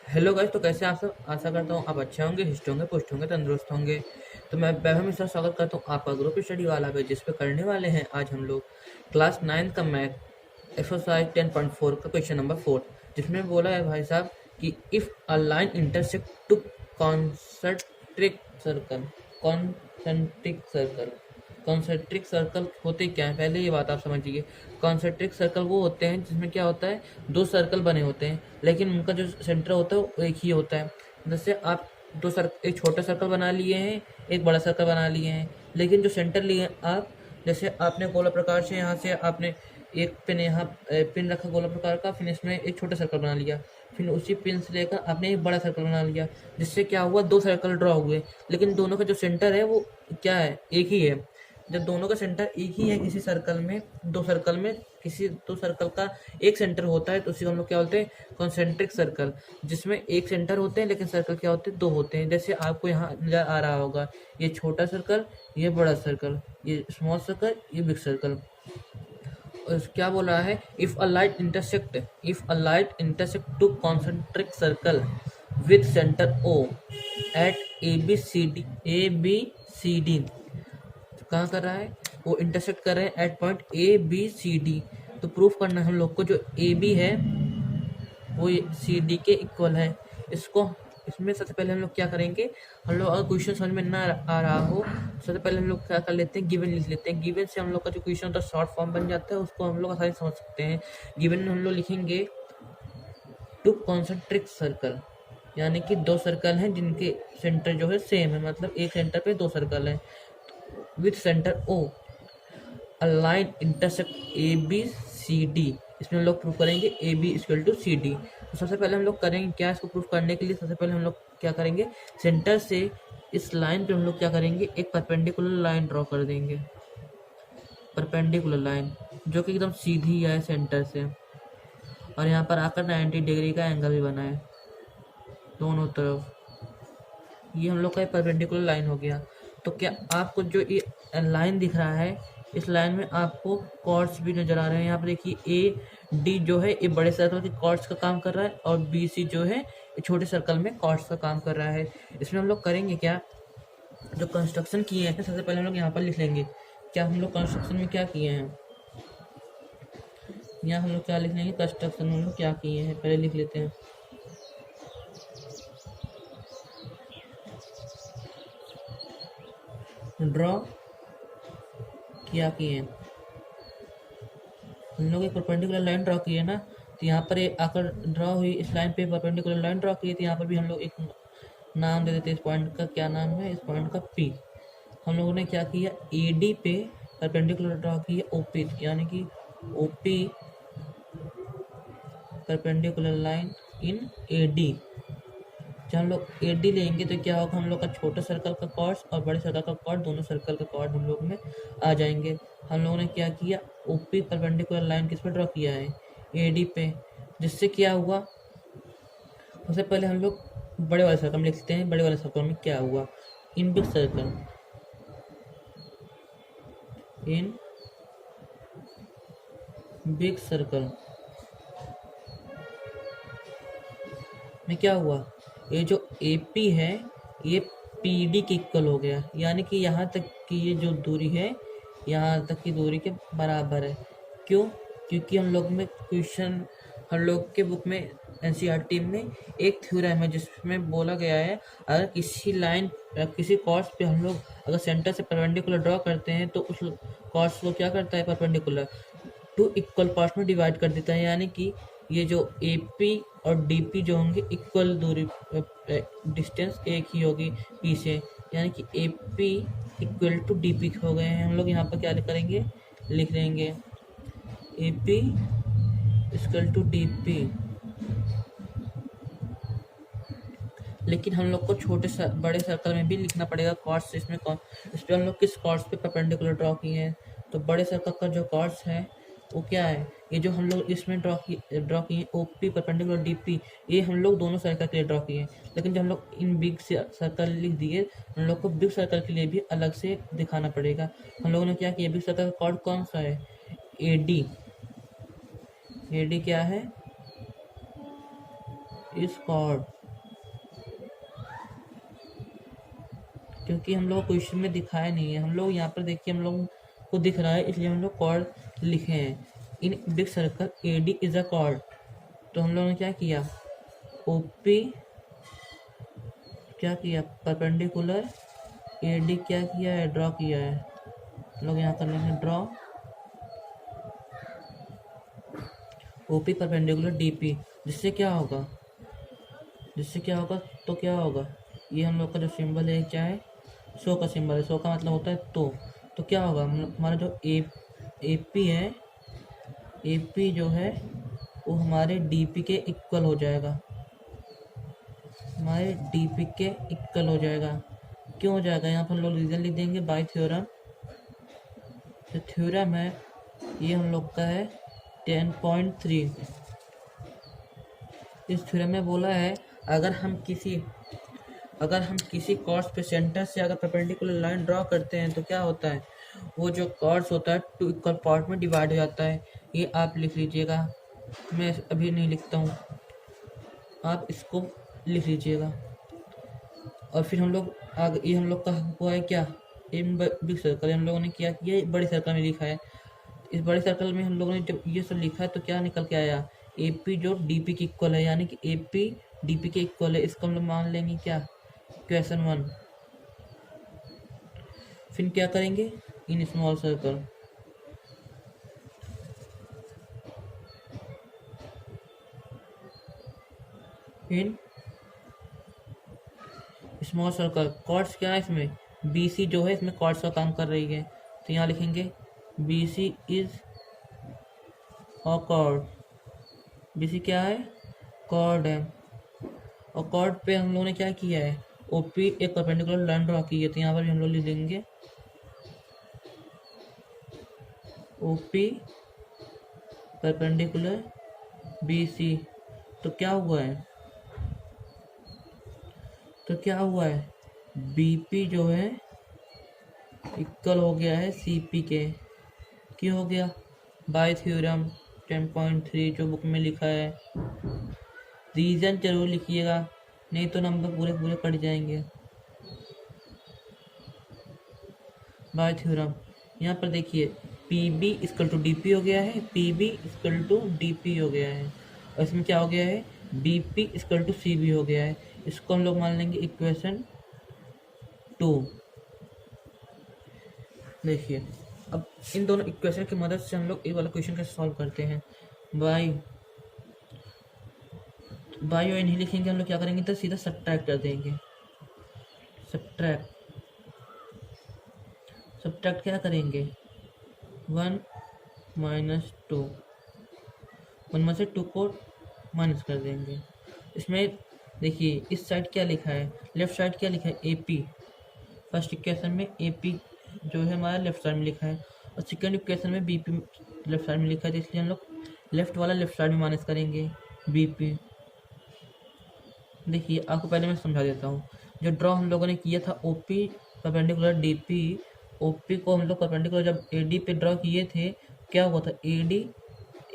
Hello guys, तो कैसे आप सब। आशा करता हूँ आप अच्छे होंगे, हिस्ट होंगे, पुष्ट होंगे, तंदुरुस्त होंगे। तो मैं वैभव मिश्रा स्वागत करता हूँ आपका ग्रुप स्टडी वाला पे, जिस पे करने वाले हैं आज हम लोग क्लास 9 का मैथ एक्सरसाइज 10.4 का क्वेश्चन नंबर 4, जिसमें बोला है भाई साहब कि if a line intersect two concentric circle concentric circle concentric circle होते क्या है, पहले ये बात आप समझिए। कॉन्सेंट्रिक सर्कल वो होते हैं जिसमें क्या होता है, दो सर्कल बने होते हैं, लेकिन उनका जो सेंटर होता है वो एक ही होता है। जैसे आप एक छोटा सर्कल बना लिए हैं, एक बड़ा सर्कल बना लिए हैं, लेकिन जो सेंटर लिए हैं आप, जैसे आपने गोला प्रकार से यहाँ से आपने एक पिन यहाँ पिन रखा गोला प्रकार का, फिर इसमें एक छोटा सर्कल बना लिया, फिर उसी पिन से लेकर आपने एक बड़ा सर्कल बना लिया, जिससे क्या हुआ, दो सर्कल ड्रॉ हुए, लेकिन दोनों का जो सेंटर है वो क्या है, एक ही है। जब दोनों का सेंटर एक ही है किसी सर्कल में, किसी दो सर्कल का एक सेंटर होता है, तो उसी को हम लोग क्या बोलते हैं, कॉन्सेंट्रिक सर्कल, जिसमें एक सेंटर होते हैं लेकिन सर्कल क्या होते हैं, दो होते हैं। जैसे आपको यहाँ नजर आ रहा होगा, ये छोटा सर्कल, ये बड़ा सर्कल, ये स्मॉल सर्कल, ये बिग सर्कल। क्या बोल रहा है, if a line intersect two concentric circle with centre O at A B C D. कहाँ कर रहा है, वो इंटरसेक्ट कर रहे हैं at point A B C D। तो प्रूफ करना है हम लोग को, जो ए बी है वो सी डी के इक्वल है। इसको इसमें सबसे पहले हम लोग क्या करेंगे, हम लोग अगर क्वेश्चन समझ में ना आ रहा हो, सबसे पहले हम लोग क्या कर लेते हैं, गिवन लिख लेते हैं। गिवन से हम लोग का जो क्वेश्चन होता है शॉर्ट फॉर्म बन जाता है, उसको हम लोग आसानी से समझ सकते हैं। गिवन में हम लोग लिखेंगे टू कॉन्सेंट्रिक सर्कल, यानी कि दो सर्कल हैं जिनके सेंटर जो है सेम है, मतलब एक सेंटर पे दो सर्कल है with centre O a line intersect A B C D। इसमें हम लोग प्रूफ करेंगे AB इक्वल टू CD। तो सबसे पहले हम लोग करेंगे क्या, इसको प्रूफ करने के लिए सबसे पहले हम लोग क्या करेंगे, सेंटर से इस लाइन पे हम लोग क्या करेंगे, एक परपेंडिकुलर लाइन ड्रॉ कर देंगे। परपेंडिकुलर लाइन जो कि एकदम सीधी है सेंटर से, और यहाँ पर आकर 90 डिग्री का एंगल भी बना है दोनों तरफ। ये हम लोग का परपेंडिकुलर लाइन हो गया। तो क्या आपको जो ये लाइन दिख रहा है, इस लाइन में आपको कॉर्ड्स भी नजर आ रहे हैं। यहाँ पर देखिए AD जो है ये बड़े सर्कल के कॉर्ड्स का काम कर रहा है, और BC जो है ये छोटे सर्कल में कॉर्ड्स का काम कर रहा है। इसमें हम लोग करेंगे क्या, जो कंस्ट्रक्शन किए हैं सबसे पहले हम लोग यहाँ पर लिख लेंगे। क्या हम लोग कंस्ट्रक्शन में क्या किए हैं, यहाँ हम लोग क्या लिख लेंगे, कंस्ट्रक्शन में हम लोग क्या किए हैं पहले लिख लेते हैं। ड्रॉ क्या किए, हम लोग एक परपेंडिकुलर लाइन ड्रॉ की है ना, तो यहाँ पर ये आकर ड्रॉ हुई, इस लाइन पे परपेंडिकुलर लाइन ड्रॉ की है, तो यहाँ पर भी हम लोग एक नाम दे देते हैं। इस पॉइंट का क्या नाम है, इस पॉइंट का P। हम लोगों ने क्या किया, AD पे परपेंडिकुलर ड्रॉ की है OP, यानी कि OP perpendicular line in AD। जब हम लोग AD लेंगे तो क्या होगा, हम लोग का छोटा सर्कल का कॉर्ड्स और बड़े सर्कल का कॉर्ड, दोनों सर्कल का कॉर्ड हम लोग में आ जाएंगे। हम लोगों ने क्या किया, OP परपेंडिकुलर लाइन किस पे ड्रॉ किया है, AD पे, जिससे क्या हुआ, सबसे पहले हम लोग बड़े वाले सर्कल में लिखते हैं। बड़े वाले सर्कल में क्या हुआ, इन बिग सर्कल, इन बिग सर्कल में क्या हुआ, ये जो AP है ये PD के इक्वल हो गया, यानी कि यहाँ तक की ये जो दूरी है, यहाँ तक की दूरी के बराबर है। क्यों, क्योंकि हम लोग में क्वेश्चन, हम लोग के बुक में NCERT में एक थ्योरम है जिसमें बोला गया है, अगर किसी लाइन किसी कॉर्ड्स पे हम लोग अगर सेंटर से परपेंडिकुलर ड्रॉ करते हैं, तो उस कॉर्ड्स को क्या करता है, परपेंडिकुलर टू इक्वल पार्ट में डिवाइड कर देता है। यानी कि ये जो AP और DP जो होंगे इक्वल दूरी, डिस्टेंस एक ही होगी P से, यानी कि AP इक्वल टू DP हो गए हैं। हम लोग यहाँ पर क्या करेंगे, लिख लेंगे AP इक्वल टू DP। लेकिन हम लोग को बड़े सर्कल में भी लिखना पड़ेगा कॉर्ड्स। इस पर हम लोग किस कॉर्ड्स पे परपेंडिकुलर ड्रॉ किए हैं, तो बड़े सर्कल का जो कॉर्ड्स है वो क्या है, ये जो हम लोग इसमें ड्रॉ किए OP परपेंडिकुलर DP, ये हम लोग दोनों सर्कल के लिए ड्रॉ किए हैं। लेकिन जब हम लोग इन बिग सर्कल लिख दिए, हम लोग को बिग सर्कल के लिए भी अलग से दिखाना पड़ेगा। हम लोगों ने क्या किया, बिग सर्कल का कॉर्ड कौन सा है, AD। AD क्या है, इस कॉर्ड क्योंकि हम लोग क्वेश्चन में दिखाया नहीं है, हम लोग यहाँ पर देखिए हम लोग को दिख रहा है, इसलिए हम लोग कॉर्ड लिखे हैं। In big circle A D is a chord. तो हम लोगों ने क्या किया, ओपी क्या किया, परपेंडिकुलर ए डी क्या किया है, ड्रॉ किया है। हम लोग यहाँ कर लेंगे draw OP perpendicular D P. जिससे क्या होगा, तो क्या होगा, ये हम लोग का जो सिंबल है क्या है, सो का सिंबल है। सो का मतलब होता है तो क्या होगा, हमारा जो ए पी है, ए पी जो है वो हमारे डी पी के इक्वल हो जाएगा, हमारे डी पी के इक्वल हो जाएगा। क्यों हो जाएगा, यहाँ पर हम लोग रीजन लिख देंगे बाय थ्योरम। जो थ्योरम है ये हम लोग का है 10.3। इस थ्योरम में बोला है अगर हम किसी कॉर्ड्स पे सेंटर से अगर परपेंडिकुलर लाइन ड्रॉ करते हैं तो क्या होता है, वो जो कॉर्ड्स होता है टू इक्वल पार्ट में डिवाइड हो जाता है। ये आप लिख लीजिएगा, मैं अभी नहीं लिखता हूँ, आप इसको लिख लीजिएगा। और फिर हम लोग आगे, ये हम लोग का हुआ है क्या, इन बिग सर्कल हम लोगों ने क्या किया, बड़े सर्कल में लिखा है। इस बड़े सर्कल में हम लोगों ने जब ये सब लिखा है तो क्या निकल के आया, ए पी जो डी पी के इक्वल है, यानी कि ए पी डी पी के इक्वल है। इसको हम लोग मान लेंगे क्या, क्वेश्चन 1। फिर क्या करेंगे, in small circle, in small circle chords क्या है इसमें, बी सी जो है इसमें कॉर्ड्स का काम कर रही है। तो यहाँ लिखेंगे B C is a chord, B C क्या है, कॉर्ड है। और कॉर्ड पे हम लोगों ने क्या किया है, ओपी एक परपेंडिकुलर लाइन ड्रॉ की है। तो यहाँ पर भी हम लोग लिख देंगे ओपी परपेंडिकुलर बी सी। तो क्या हुआ है, बीपी जो है इक्वल हो गया है सीपी के। क्यों हो गया, बाय थ्योरम 10.3 जो बुक में लिखा है। रीजन जरूर लिखिएगा, नहीं तो नंबर पूरे पूरे कट जाएंगे। बाय थ्योरम यहाँ पर देखिए P B equal to D P हो गया है, P B equal to D P हो गया है, और इसमें क्या हो गया है, B P equal to C B हो गया है। इसको हम लोग मान लेंगे इक्वेशन 2। देखिए अब इन दोनों इक्वेशन की मदद से हम लोग ये वाला क्वेश्चन कैसे सॉल्व करते हैं। बाई और नहीं लिखेंगे, हम लोग क्या करेंगे, तो सीधा सब्ट्रैक्ट कर देंगे। सब्ट्रैक्ट क्या करेंगे, 1 माइनस 2, 1 में से 2 को माइनस कर देंगे। इसमें देखिए इस साइड क्या लिखा है, लेफ्ट साइड क्या लिखा है, ए पी। फर्स्ट इक्वेशन में ए पी जो है हमारा लेफ्ट साइड में लिखा है, और सेकंड इक्वेशन में बी पी लेफ्ट साइड में लिखा है। तो इसलिए हम लोग लेफ्ट वाला लेफ्ट साइड में माइनस करेंगे बी पी। देखिए आपको पहले मैं समझा देता हूँ, जो ड्रॉ हम लोगों ने किया था OP perpendicular D P, OP को हम लोग परपेंडिकुलर जब ए डी पे ड्रॉ किए थे, क्या हुआ था, ए डी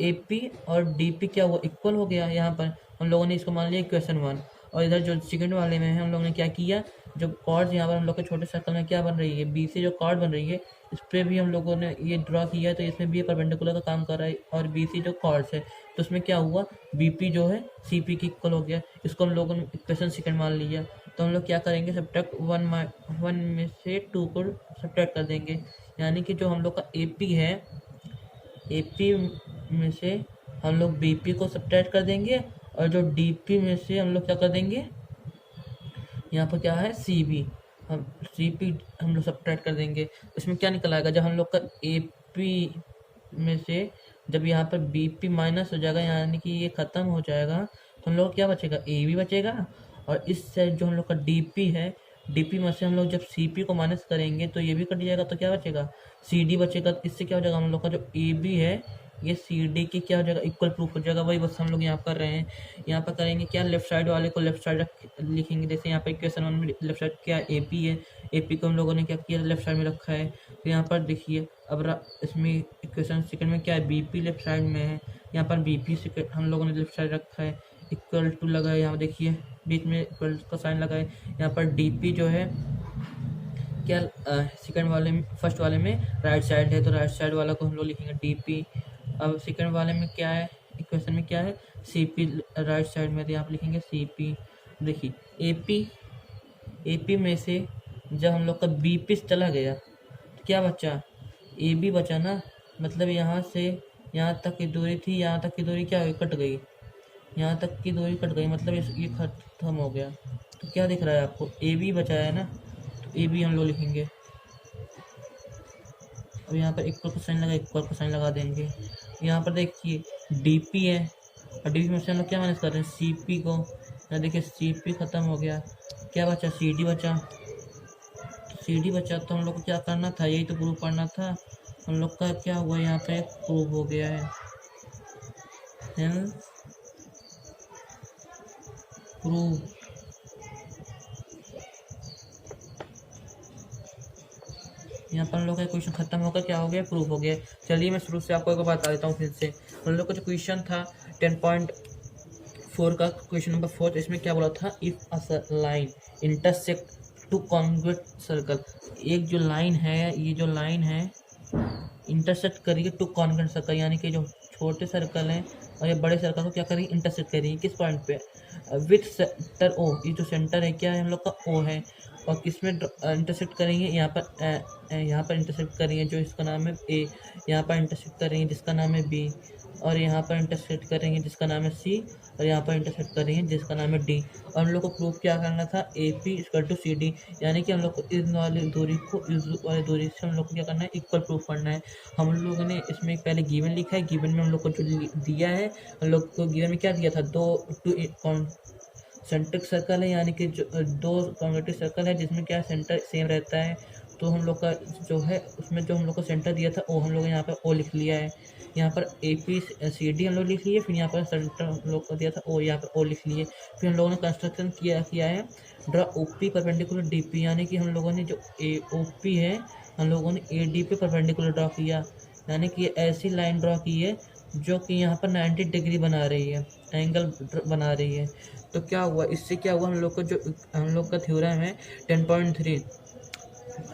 ए पी और डी पी क्या हुआ, इक्वल हो गया। यहाँ पर हम लोगों ने इसको मान लिया इक्वेशन 1। और इधर जो सेकंड वाले में है हम लोगों ने क्या किया, जो कॉर्ड यहाँ पर हम लोग के छोटे सर्कल में क्या बन रही है, बी से जो कॉर्ड बन रही है इस पर भी हम लोगों ने ये ड्रॉ किया है, तो इसमें भी परपेंडिकुलर का काम कर रहा है। और बी सी जो कॉर्ड्स है तो उसमें क्या हुआ, बी पी जो है सी पी की इक्वल हो गया। इसको हम लोगों ने इक्वेशन सेकंड मान लिया। तो हम लोग क्या करेंगे, सब्ट्रैक्ट 1 में से 2 को सब्ट्रैक्ट कर देंगे, यानी कि जो हम लोग का ए पी है, ए पी में से हम लोग बी पी को सब्ट्रैक्ट कर देंगे, और जो डी पी में से हम लोग क्या कर देंगे, यहाँ पर क्या है सी बी, हम सी पी हम लोग सब्ट्रैक्ट कर देंगे। इसमें क्या निकल आएगा, जब हम लोग का ए पी में से जब यहाँ पर बी पी माइनस हो जाएगा, यानी कि ये ख़त्म हो जाएगा, तो हम लोग क्या बचेगा, ए बी बचेगा। और इस साइड जो हम लोग का डी पी है, डी पी में से हम लोग जब सी पी को माइनस करेंगे तो ये भी कट जाएगा, तो क्या बचेगा, सी डी बचेगा। इससे क्या हो जाएगा, हम लोग का जो ए बी है ये सी डी की क्या हो जाएगा, इक्वल प्रूफ हो जाएगा। वही बस हम लोग यहाँ कर रहे हैं, यहाँ पर करेंगे क्या, लेफ्ट साइड वाले को लेफ्ट साइड लिखेंगे। जैसे यहाँ पर इक्वेशन 1 में लेफ्ट साइड क्या ए पी है, ए पी को हम लोगों ने क्या किया, लेफ्ट साइड में रखा है। तो यहाँ पर देखिए अब इसमें इक्वेशन सेकंड में क्या है, बी पी लेफ्ट साइड में है, यहाँ पर बी पी हम लोगों ने लेफ्ट साइड रखा है, इक्वल टू लगा है, यहाँ देखिए बीच में इक्वल का साइन लगा है। यहाँ पर डी पी जो है क्या सेकंड वाले में, फर्स्ट वाले में राइट साइड है तो राइट साइड वाला को हम लोग लिखेंगे डीपी। अब सेकंड वाले में क्या है, इक्वेशन में क्या है, सीपी राइट साइड में, तो यहाँ पे लिखेंगे सीपी। देखिए एपी में से जब हम लोग का बीपी चला गया तो क्या बचा, ए बी बचा ना, मतलब यहाँ से यहाँ तक की दूरी थी, यहाँ तक की दूरी क्या हुई, कट गई, यहाँ तक की दूरी कट गई, मतलब ये खत्म हो गया। तो क्या दिख रहा है आपको, ए बी बचा है ना, तो ए बी हम लोग लिखेंगे। अब यहाँ पर इक्वल का साइन लगा, इक्वल का साइन लगा देंगे। यहाँ पर देखिए डीपी है और डीपी में से हम लोग क्या माइनस कर रहे हैं, सीपी को। यहाँ देखिए सीपी खत्म हो गया, क्या बचा, सीडी बचा। सीडी बचा तो हम लोग को क्या करना था, यही तो प्रूव करना था। हम लोग का क्या हुआ, यहाँ पे प्रूव हो गया है, प्रूव। यहाँ पर हम लोग का क्वेश्चन खत्म होकर क्या हो गया, प्रूफ हो गया। चलिए मैं शुरू से आपको एक बता देता हूँ फिर से। हम लोग का जो क्वेश्चन था 10.4 का क्वेश्चन नंबर 4, इसमें क्या बोला था, if a line intersect two congruent circle. एक जो लाइन है, ये जो लाइन है इंटरसेक्ट करिए टू कॉन्ग्रुएंट सर्कल, यानी कि जो छोटे सर्कल हैं और ये बड़े सर्कल को क्या करेंगे, इंटरसेक्ट करेंगे किस पॉइंट पे, विथ सेंटर ओ। ये जो सेंटर है क्या है, हम लोग का ओ है। और किस में इंटरसेक्ट करेंगे, यहाँ पर इंटरसेक्ट करेंगे जो इसका नाम है ए, यहाँ पर इंटरसेक्ट करेंगे जिसका नाम है बी, और यहाँ पर इंटरसेक्ट करेंगे जिसका नाम है सी, और यहाँ पर इंटरसेक्ट करेंगे जिसका नाम है डी। और हम लोग को प्रूफ क्या करना था, A P equal to C D, यानी कि हम लोग को इस वाली दूरी को इस वाली दूरी से हम लोग को क्या करना है, इक्वल प्रूफ करना है। हम लोगों ने इसमें पहले गिवन लिखा है, गिवन में हम लोग को जो दिया है, हम लोग को गिवन में क्या दिया था, दो सेंट्रिक सर्कल है, यानी कि जो दो कॉन्वेटिव सर्कल है जिसमें क्या सेंटर सेम रहता है। तो हम लोग का जो है उसमें जो हम लोग को सेंटर दिया था ओ, हम लोग यहाँ पर ओ लिख लिया है। यहाँ पर ए पी सी डी हम लोग लिख लिए, फिर यहाँ पर सेंटर हम लोग को दिया था ओ, यहाँ पर ओ लिख लिए। फिर हम लोगों ने कंस्ट्रक्शन किया है, draw O P perpendicular D P, यानी कि हम लोगों ने जो ए ओ पी है हम लोगों ने ए डी पे परपेंडिकुलर ड्रा किया, यानी कि ऐसी लाइन ड्रा की है जो कि यहाँ पर 90 डिग्री बना रही है, एंगल बना रही है। तो क्या हुआ, इससे क्या हुआ, हम लोग को जो हम लोग का थ्योरम है 10.3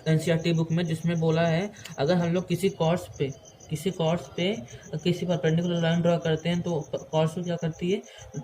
एनसीईआरटी बुक में, जिसमें बोला है अगर हम लोग किसी कॉर्ड्स पे किसी परपेंडिकुलर लाइन ड्रा करते हैं तो कॉर्ड्स को क्या करती है,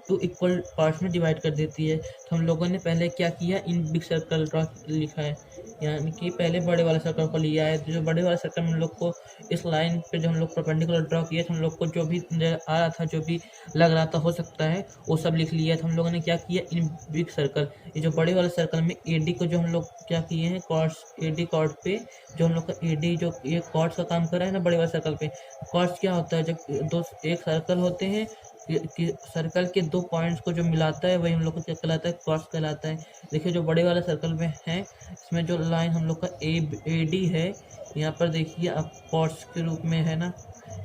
टू इक्वल पार्ट्स में डिवाइड कर देती है। तो हम लोगों ने पहले क्या किया, इन बिग सर्कल ड्रा लिखा है, यानी कि पहले बड़े वाले सर्कल को लिया है। जो बड़े वाले सर्कल में हम लोग को इस लाइन पे जो हम लोग परपेंडिकुलर ड्रा किया तो हम लोग को जो भी आ रहा था, जो भी लग रहा था हो सकता है, वो सब लिख लिया। तो हम लोगों ने क्या किया, इन बिग सर्कल, ये जो बड़े वाले सर्कल में एडी को जो हम लोग क्या किए हैं, कॉर्ड्स एडी कॉर्ड पे जो हम लोग का एडी जो ये कॉर्ड्स का काम कर रहा है ना बड़े वाले सर्कल पे। कॉर्ड्स क्या होता है, जब दो एक सर्कल होते हैं कि सर्कल के दो पॉइंट्स को जो मिलाता है वही हम लोग को क्या कहलाता है, कॉर्ड्स कहलाता है। देखिए जो बड़े वाले सर्कल में है, इसमें जो लाइन हम लोग का ए डी है, यहाँ पर देखिए आप कॉर्ड्स के रूप में है ना।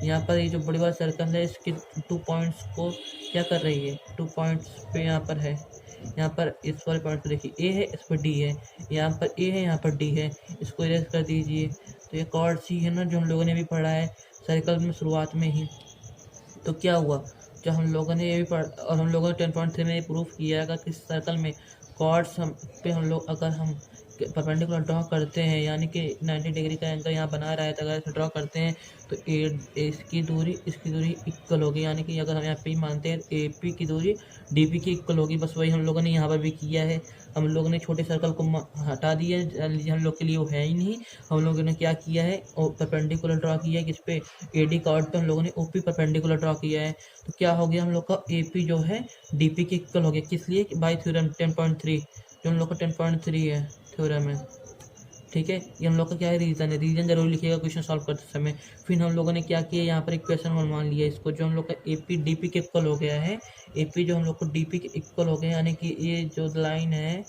यहाँ पर ये जो बड़ी वाला सर्कल है इसके 2 पॉइंट्स को क्या कर रही है, 2 पॉइंट्स पे यहाँ पर है, यहाँ पर इस वाले पॉइंट पे देखिए ए है, इस पर डी है, यहाँ पर ए है, यहाँ पर डी है, इसको इरेज कर दीजिए। तो ये कॉर्ड सी है ना, जो हम लोगों ने भी पढ़ा है सर्कल में शुरुआत में ही। तो क्या हुआ, जो हम लोगों ने ये भी पढ़, और हम लोगों ने 10.3 में ये प्रूफ किया है कि सर्कल में कॉर्ड्स पे हम लोग अगर हम परपेंडिकुलर ड्रॉ करते हैं, यानी कि 90 डिग्री का एंगल यहाँ बना रहा है, तो अगर इसे ड्रॉ करते हैं तो इसकी दूरी इक्वल होगी, यानी कि अगर हम यहाँ पे मानते हैं ए पी की दूरी डी पी की इक्वल होगी। बस वही हम लोगों ने यहाँ पर भी किया है। हम लोगों ने छोटे सर्कल को हटा दिया, हम लोग के लिए वो है ही नहीं। हम लोगों ने क्या किया है, परपेंडिकुलर ड्रॉ किया है, किस पे, ए डी कॉर्ड पे हम लोगों ने ओ पी परपेंडिकुलर ड्रॉ किया है। तो क्या हो गया, हम लोग का ए पी जो है डी पी के इक्वल हो गया, किस लिए, बाई थ्योरम 10.3, जो हम लोग का 10.3 है थ्योरम है। ठीक है, ये हम लोग का क्या है, रीजन है, रीजन जरूर लिखिएगा क्वेश्चन सॉल्व करते समय। फिर हम लोगों ने क्या किया, यहाँ पर इक्वेशन वन मान लिया इसको, जो हम लोग का ए पी डी पी के इक्वल हो गया है, ए पी जो हम लोग को डी पी के इक्वल हो गया, यानी कि ये जो लाइन है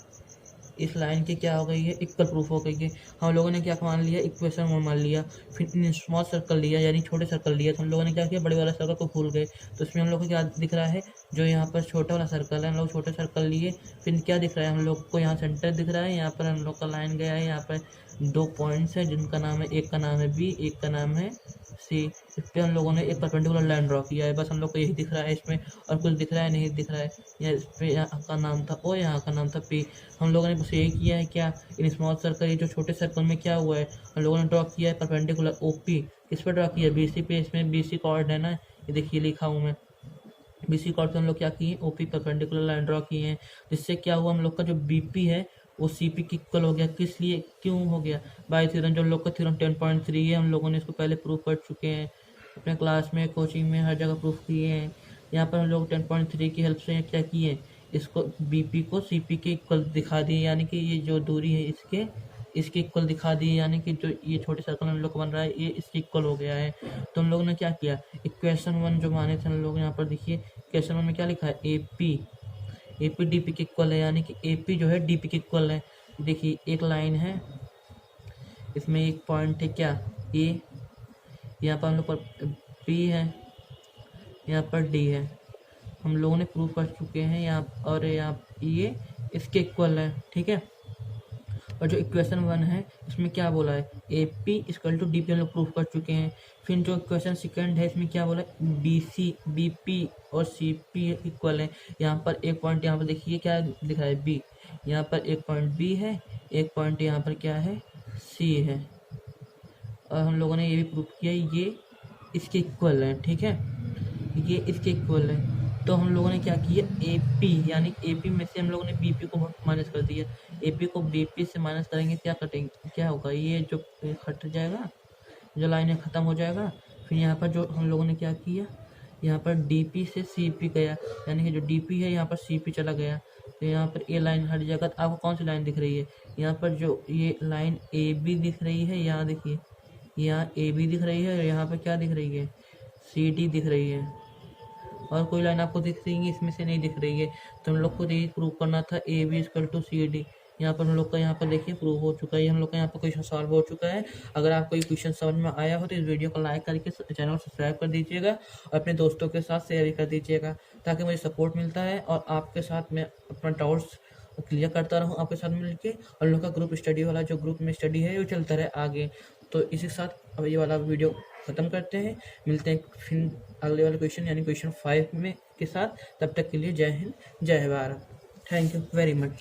इस लाइन के क्या हो गई है, इक्वल प्रूफ हो गई है। हम लोगों ने क्या मान लिया, इक्वेशन वन मान लिया। फिर इन स्मॉल सर्कल लिया, यानी छोटे सर्कल लिया। तो हम लोगों ने क्या किया, बड़े वाला सर्कल को भूल गए। तो इसमें हम लोग को क्या दिख रहा है, जो यहाँ पर छोटा वाला सर्कल है, हम लोग छोटे सर्कल लिए, फिर क्या दिख रहा है हम लोग को, यहाँ सेंटर दिख रहा है, यहाँ पर हम लोग का लाइन गया है, यहाँ पर 2 पॉइंट्स है जिनका नाम है, एक का नाम है बी, एक का नाम है सी। इस पर हम लोगों ने एक परपेंडिकुलर लाइन ड्रॉ किया है, बस हम लोग को यही दिख रहा है इसमें, और कुछ दिख रहा है नहीं दिख रहा है। इस पे यहाँ का नाम था ओ, यहाँ का नाम था पी। हम लोगों ने बस यही किया है क्या, इन स्मॉल सर्कल, ये जो छोटे सर्कल में क्या हुआ है, हम लोगों ने ड्रॉ किया है परपेंडिकुलर ओ पी। किस पर ड्रॉ किया है, बी सी पे। इसमें बी सी कॉर्ड है ना, ये देखिए लिखा हूँ मैं, बीसी कॉर्ड पे हम लोग क्या किए, ओपी परपेंडिकुलर लाइन ड्रॉ किए हैं, जिससे क्या हुआ, हम लोग का जो बीपी है वो सीपी के इक्वल हो गया। किस लिए, क्यों हो गया, बाय थ्योरम। जो हम लोग का थ्योरम 10.3 है, हम लोगों ने इसको पहले प्रूव कर चुके हैं अपने क्लास में, कोचिंग में, हर जगह प्रूफ किए हैं। यहाँ पर हम लोग 10.3 की हेल्प से क्या किए, इसको बीपी को सीपी के इक्वल दिखा दिए, यानी कि ये जो दूरी है इसके इक्वल दिखा दिए, यानी कि जो ये छोटे सर्कल हम लोग को बन रहा है ये इसके इक्वल हो गया है। तो हम लोगों ने क्या किया, इक्वेशन 1 जो माने थे हम लोग, यहाँ पर देखिए इक्वेशन 1 में क्या लिखा है, एपी डीपी के इक्वल है, यानी कि एपी जो है डीपी के इक्वल है। देखिए एक लाइन है, इसमें एक पॉइंट है क्या, ए, यहाँ पर हम लोग पर बी है, यहाँ पर डी है, हम लोगों ने प्रूव कर चुके हैं यहाँ, और यहाँ ये इसके इक्वल है, ठीक है। और जो इक्वेशन 1 है इसमें क्या बोला है, A P equal to D P हम लोग प्रूफ कर चुके हैं। फिर जो इक्वेशन सेकंड है इसमें क्या बोला है, बी सी बी पी और सी पी इक्वल है। यहाँ पर एक पॉइंट, यहाँ पर देखिए क्या दिख रहा है, बी, यहाँ पर एक पॉइंट बी है, एक पॉइंट यहाँ पर क्या है, सी है। और हम लोगों ने ये भी प्रूफ किया ये इसके इक्वल है, ठीक है, ये इसके इक्वल है। तो हम लोगों ने क्या किया, ए पी, यानी ए पी में से हम लोगों ने बी पी को माइनस कर दिया, ए पी को बी पी से माइनस करेंगे क्या कटेंगे, क्या होगा, ये जो हट जाएगा, जो लाइन है ख़त्म हो जाएगा। फिर यहाँ पर जो हम लोगों ने क्या किया, यहाँ पर डी पी से सी पी गया, यानी कि जो डी पी है यहाँ पर सी पी चला गया, तो यहाँ पर ए लाइन हट जाएगा। तो आपको कौन सी लाइन दिख रही है, यहाँ पर जो ये लाइन ए बी दिख रही है, यहाँ देखिए यहाँ ए बी दिख रही है, और यहाँ पर क्या दिख रही है, सी डी दिख रही है। और कोई लाइन आपको दिख रही है, इसमें से नहीं दिख रही है। तो हम लोग को यही प्रूव करना था, A B equal to C D. यहाँ पर हम लोग का यहाँ पर देखिए प्रूव हो चुका है, हम लोग का यहाँ पर क्वेश्चन सॉल्व हो चुका है। अगर आपको ये क्वेश्चन समझ में आया हो तो इस वीडियो को लाइक करके चैनल को सब्सक्राइब कर दीजिएगा, और अपने दोस्तों के साथ शेयर भी कर दीजिएगा, ताकि मुझे सपोर्ट मिलता है और आपके साथ मैं अपना डाउट्स क्लियर करता रहूँ आपके साथ मिलके। और लोग का ग्रुप स्टडी वाला जो ग्रुप में स्टडी है वो चलता रहे आगे। तो इसी के साथ अब ये वाला वीडियो ख़त्म करते हैं, मिलते हैं फिर अगले वाले क्वेश्चन यानी क्वेश्चन 5 में के साथ। तब तक के लिए जय हिंद, जय Bharat, thank you very much.